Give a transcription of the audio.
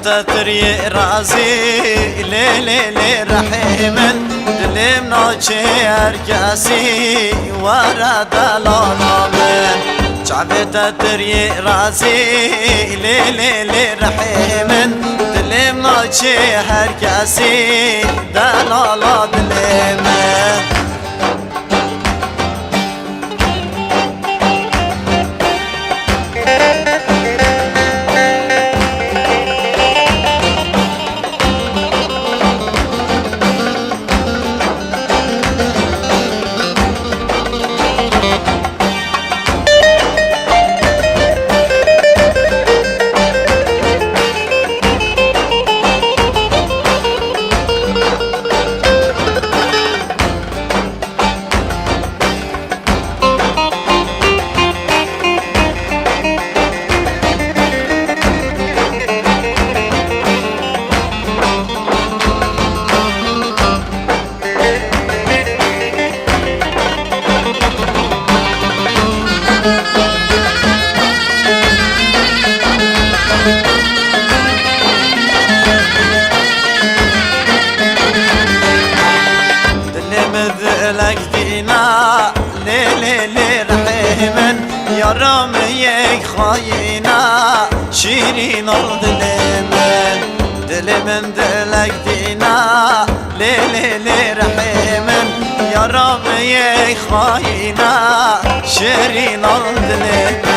تتري رازي لي لي لي رحيما دلم نوچه اركاسي ورد الالامن شعب تتري رازي لي لي لي رحيما دلم نوچه اركاسي دلالا دلمن راميك خاينا شيرين الظلمن دلمن دلك دينا ليلي لي رحيمن يا راميك خاينا شيرين الظلمن